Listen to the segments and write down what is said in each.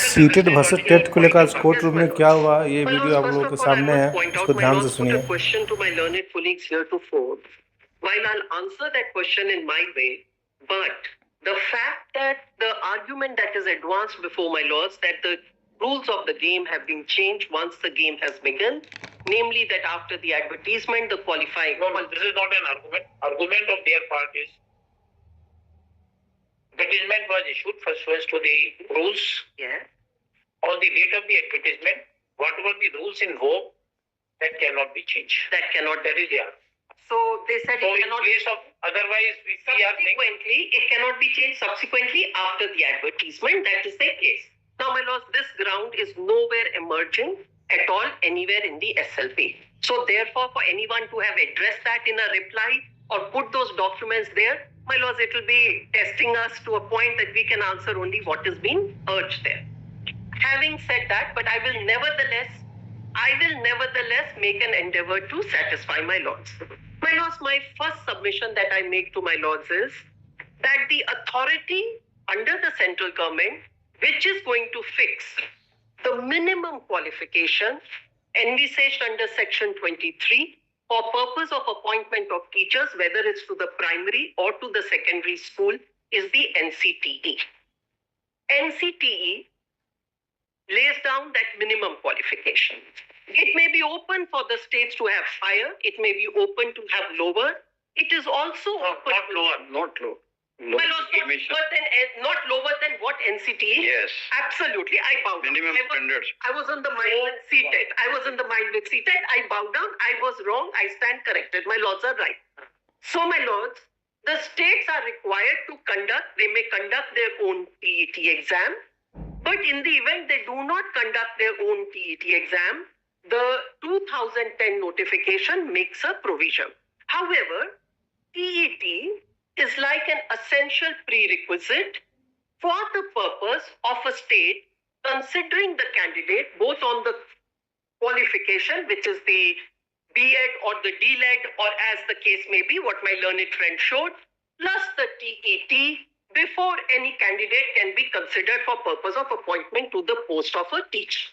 CTET versus TET को लेकर आज कोर्ट रूम में क्या हुआ, ये वीडियो आप लोगों के सामने है, इसको ध्यान से सुनिए। Question to my learned colleagues heretofore, while I'll answer that question in my way, but the fact that the argument that is advanced before my lords that the rules of the game have been changed once the game has begun, namely that after the advertisement, the qualifying. No, this is not an argument. Argument of their part is advertisement was issued pursuant to the rules. Yeah. On the date of the advertisement, whatever the rules in vogue, that cannot be changed. That cannot. That is the argument. So they said So it in cannot. case of otherwise, we are saying Subsequently, it cannot be changed subsequently after the advertisement. That is the case. Now, my lords, this ground is nowhere emerging at all anywhere in the SLP. So therefore, for anyone to have addressed that in a reply or put those documents there, my lords, it will be testing us to a point that we can answer only what is being urged there. Having said that, but I will nevertheless make an endeavor to satisfy my lords. My lords, my first submission that I make to my lords is that the authority under the central government, which is going to fix the minimum qualification envisaged under section 23 for purpose of appointment of teachers, whether it's to the primary or to the secondary school, is the NCTE. NCTE lays down that minimum qualification. It may be open for the states to have higher. It may be open to have lower. It is also open. not lower. Well, not lower than what NCTE? Yes. Absolutely. I bow down. Minimum standards. I was on the mind with CTET. I bow down. I was wrong. I stand corrected. My lords are right. So, my lords, the states are required to they may conduct their own TET exam. But in the event they do not conduct their own TET exam, the 2010 notification makes a provision. However, TET is like an essential prerequisite for the purpose of a state considering the candidate both on the qualification, which is the B.Ed or the D.Led, or as the case may be, what my learned friend showed, plus the TET, before any candidate can be considered for purpose of appointment to the post of a teacher.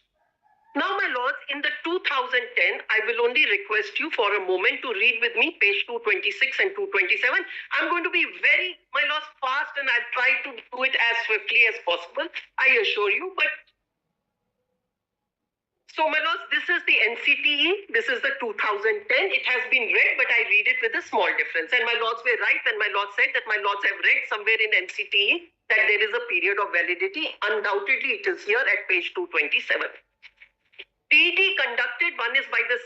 Now, my lords, in the 2010, I will only request you for a moment to read with me page 226 and 227. I'm going to be very, my lords, fast, and I'll try to do it as swiftly as possible, I assure you. But so, my lords, this is the NCTE. This is the 2010. It has been read, but I read it with a small difference. And my lords were right when my lords said that my lords have read somewhere in NCTE that there is a period of validity. Undoubtedly, it is here at page 227. TET conducted, one is by the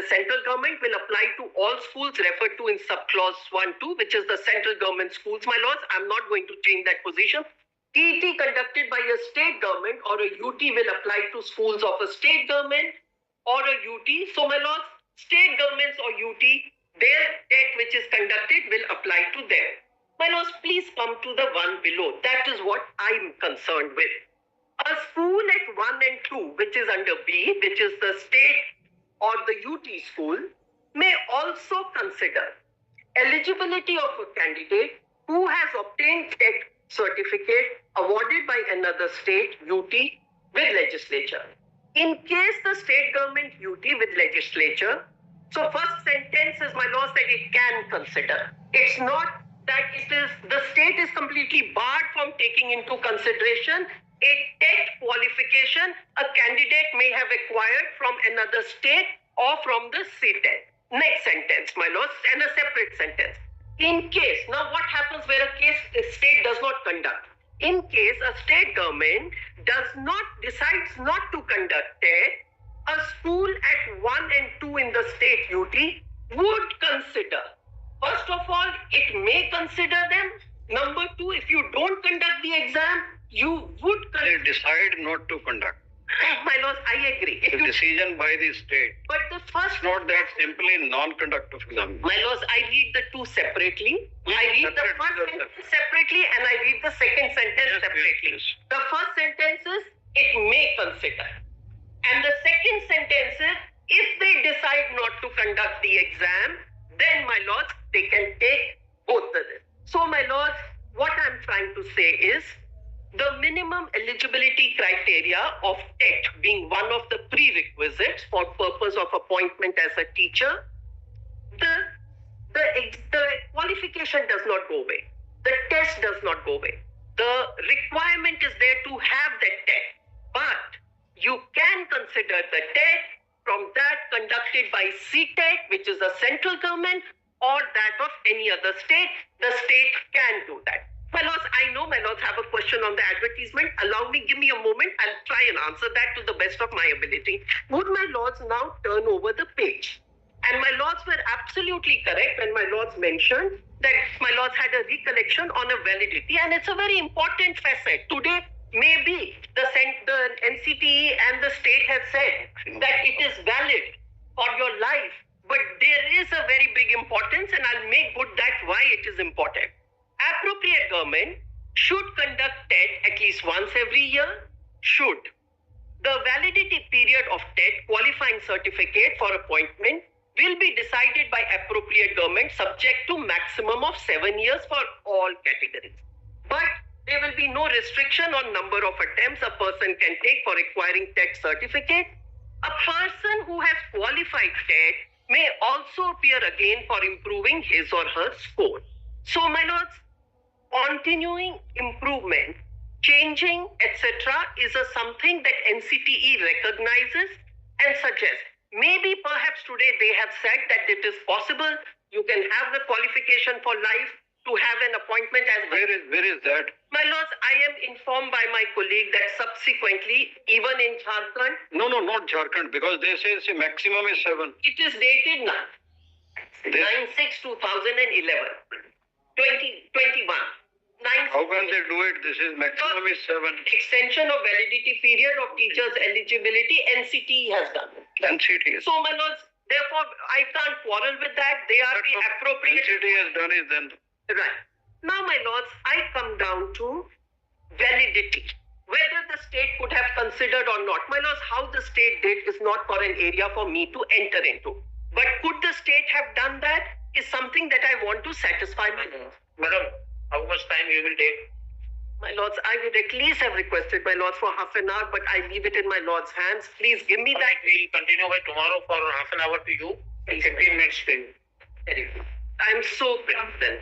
central government, will apply to all schools referred to in subclause 1-2, which is the central government schools, my lords. I'm not going to change that position. TET conducted by a state government or a UT will apply to schools of a state government or a UT. So, my lords, state governments or UT, their TET which is conducted will apply to them. My lords, please come to the one below. That is what I'm concerned with. A school at 1 and 2, which is under B, which is the state or the UT school, may also consider eligibility of a candidate who has obtained TET certificate awarded by another state UT with legislature. In case the state government UT with legislature, so first sentence is, my law said it can consider. It's not that it is, the state is completely barred from taking into consideration a TET qualification a candidate may have acquired from another state or from the CTET. Next sentence, my lords, and a separate sentence. In case, now what happens where a case the state does not conduct? In case a state government decides not to conduct TET, a school at 1 and 2 in the state UT would consider. First of all, it may consider them. Number 2, if you don't conduct the exam, you would They decide not to conduct. My lords, I agree. It's a decision by the state. But the first... It's not that simply non-conduct of exam. My lords, I read the two separately. I read the first sentence separately and I read the second sentence separately. Yes. The first sentence is, it may consider. And the second sentence is, if they decide not to conduct the exam, then, my lords, they can take both of them. So, my lords, what I'm trying to say is, the minimum eligibility eligibility criteria of TET being one of the prerequisites for purpose of appointment as a teacher, the qualification does not go away. The test does not go away. The requirement is there to have that TET, but you can consider the TET from that conducted by CTET, which is a central government, or that of any other state. The state can do that. My lords, I know my lords have a question on the advertisement. Allow me, give me a moment. I'll try and answer that to the best of my ability. Would my lords now turn over the page? And my lords were absolutely correct when my lords mentioned that my lords had a recollection on a validity, and it's a very important facet. Today, maybe the NCTE and the state have said that it is valid for your life, but there is a very big importance, and I'll make good that why it is important. Appropriate government should conduct TET at least once every year. Should. The validity period of TET qualifying certificate for appointment will be decided by appropriate government subject to maximum of 7 years for all categories. But there will be no restriction on number of attempts a person can take for acquiring TET certificate. A person who has qualified TET may also appear again for improving his or her score. So, my lords, continuing improvement, changing, etc. is something that NCTE recognizes and suggests. Maybe perhaps today they have said that it is possible you can have the qualification for life to have an appointment as well. Where is that? My lords, I am informed by my colleague that subsequently, even in Jharkhand, No, not Jharkhand, because they say maximum is 7. it is dated now. 9/6/2011. 2021. How can they do it? This is maximum is 7. Extension of validity period of teachers' eligibility, NCTE has done. NCT is. So, my lords, therefore, I can't quarrel with that. They are the appropriate. NCT has done it then. Right. Now, my lords, I come down to validity. Whether the state could have considered or not. My lords, how the state did is not for an area for me to enter into. But could the state have done that is something that I want to satisfy my lords. Madam, how much time you will take? My lords, I would at least have requested my lords for half an hour, but I leave it in my lords' hands. Please give me that. We'll continue by tomorrow for half an hour to you. 15 minutes to you. Very good. I'm so confident.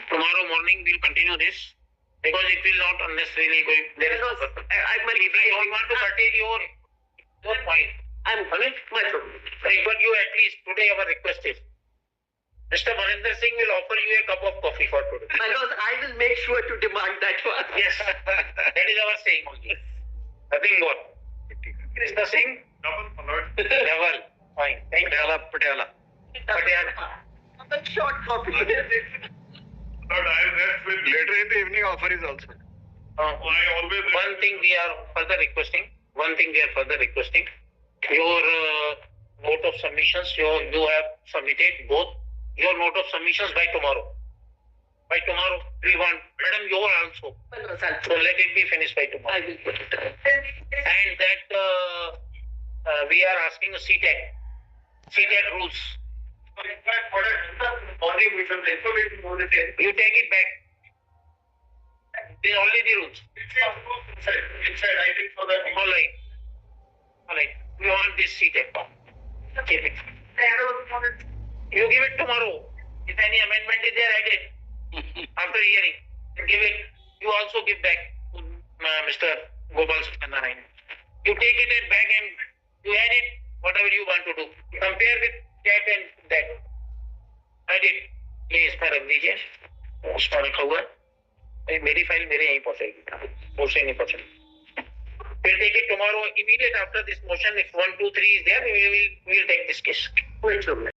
Tomorrow morning we'll continue this because it will not unnecessarily go. There is if you don't want to curtail your point. I'm honest, my problem. But you at least today our request is Mr. Maninder Singh will offer you a cup of coffee for today. My lords, I will make sure to demand that one. Yes, that is our saying only. Nothing more. Mr. Singh? Double. Fine. Thank you. Patiala. A short copy. But I rest with Later in the evening offer is also. I always One thing we are further requesting. Your note of submissions, you have submitted both your note of submissions by tomorrow. By tomorrow, we want, madam, you also. My lords, I'll So let it be finished by tomorrow. I will put it down. And that we are asking a CTET rules. You take it back. There are only the rules. All right. We want this CTET. Keep it. You give it tomorrow. If any amendment is there, add it. After hearing, give it. You also give back to Mr. Gopal Narayan. You take it back and you add it, whatever you want to do. Compare with that and that. Add it. ये इसमें रख दीजिए. उसमें रखा हुआ है. मेरी file मेरे यहीं पहुंचेगी. उसे नहीं पहुंचेगी. We'll take it tomorrow. Immediate after this motion, if 1, 2, 3 is there, we will take this case. Wait a minute.